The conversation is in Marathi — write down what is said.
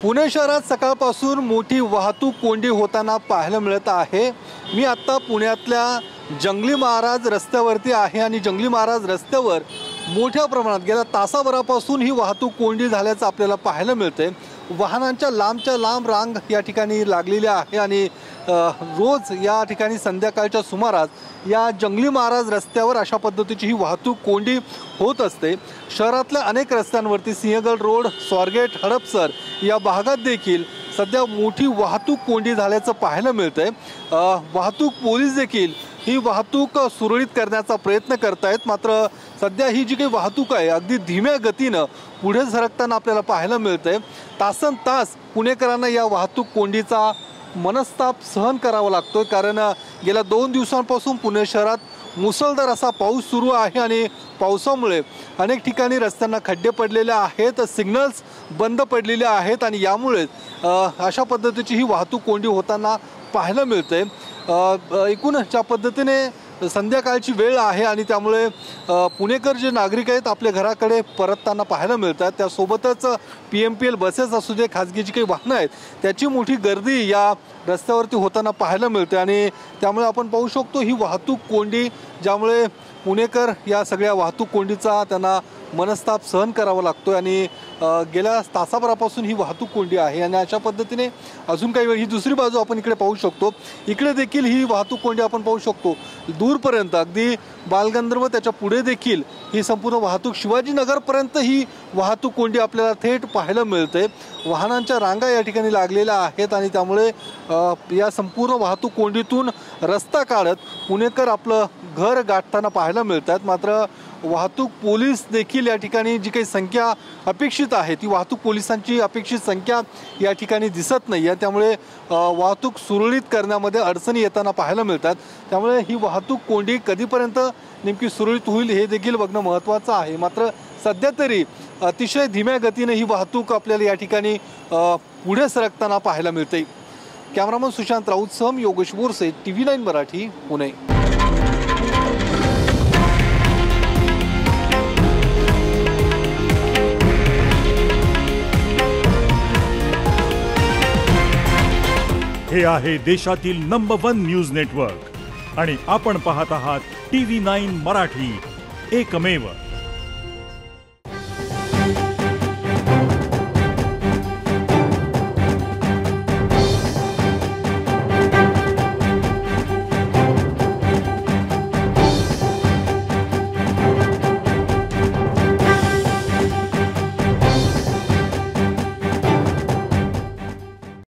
पुणे शहरात सकाळपासून मोठी वाहतूक कोंडी होताना पाहायला मिळत आहे। मी आता पुण्यातल्या जंगली महाराज रस्त्यावरती आहे आणि जंगली महाराज रस्त्यावर मोठ्या प्रमाणात गेल्या तासाभरापासून ही वाहतूक कोंडी झाल्याचं आपल्याला पाहायला मिळते। वाहनांच्या लांबच्या लांब रांग या ठिकाणी लागलेल्या आहे आणि रोज या ठिकाणी संध्याकाळच्या सुमारास या जंगली महाराज रस्त्यावर अशा पद्धतीची ही वाहतूक कोंडी होत असते। शहरातल्या अनेक रस्त्यांवरती सिंहगड रोड, स्वारगेट, हडपसर या भागात देखील सध्या मोठी वाहतूक कोंडी झाल्याचं पाहायला मिळतंय। वाहतूक पोलीस देखील ही वाहतूक सुरळीत करण्याचा प्रयत्न करतायत, मात्र सध्या ही जी काही वाहतूक आहे अगदी धीम्या गतीनं पुढे सरकताना आपल्याला पाहायला मिळतंय। तासनतास पुणेकरांना या वाहतूक कोंडीचा मनस्ताप सहन करावा लागतोय, कारण गेल्या 2 दिवसांपासून पुणे शहरात मुसळधार असा पाऊस सुरू आहे आणि पावसामुळे अनेक ठिकाणी रस्त्यांना खड्डे पडलेले आहेत, सिग्नल्स बंद पडलेले आहेत आणि यामुळे अशा पद्धतीची ही वाहतूक कोंडी होताना पाहायला मिळते। एकूण ज्या पद्धतीने संध्याकाळची वेळ आहे आणि त्यामुळे पुणेकर जे नागरिक आहेत आपल्या घराकडे परतताना पाहायला मिळतात। त्यासोबतच PMPL बसेस असू दे, खाजगी जी काही वाहनं आहेत त्याची मोठी गर्दी या रस्त्यावरती होताना पाहायला मिळते आणि त्यामुळे आपण पाहू शकतो ही वाहतूक कोंडी, ज्यामुळे पुणेकर या सगळ्या वाहतूक कोंडीचा त्यांना मनस्ताप सहन करावा लागतोय आणि गेल्या तासाभरापासून ही वाहतूक कोंडी आहे। आणि अशा पद्धतीने अजून काही वेळ ही दुसरी बाजू आपण इकडे पाहू शकतो, इकडे देखील ही वाहतूक कोंडी आपण पाहू शकतो दूरपर्यंत, अगदी बालगंधर्व त्याच्या पुढे देखील ही संपूर्ण वाहतूक शिवाजीनगरपर्यंत ही वाहतूक कोंडी आपल्याला थेट पाहायला मिळते। वाहनांच्या रांगा या ठिकाणी लागलेल्या आहेत आणि त्यामुळे या संपूर्ण वाहतूक कोंडीतून रस्ता काढत पुणेकर आपलं घर गाठताना पाहायला मिळतात। मात्र वाहतूक पोलीस देखील या ठिकाणी जी काही संख्या अपेक्षित आहे ती वाहतूक पोलिसांची अपेक्षित संख्या या ठिकाणी दिसत नाही आहे, त्यामुळे वाहतूक सुरळीत करण्यामध्ये अडचणी येताना पाहायला मिळतात। त्यामुळे ही वाहतूक कोंडी कधीपर्यंत नेमकी सुरळीत होईल हे देखील बघणं महत्त्वाचं आहे। मात्र सध्या तरी अतिशय धीम्या गतीने ही वाहतूक आपल्याला या ठिकाणी पुढे सरकताना पाहायला मिळते। कॅमेरामन सुशांत राऊतसह योगेश बोरसे, TV9 मराठी, पुणे। हे आहे देशातील नंबर 1 न्यूज नेटवर्क आणि आपण पाहत आहात TV9 मराठी, एकमेव।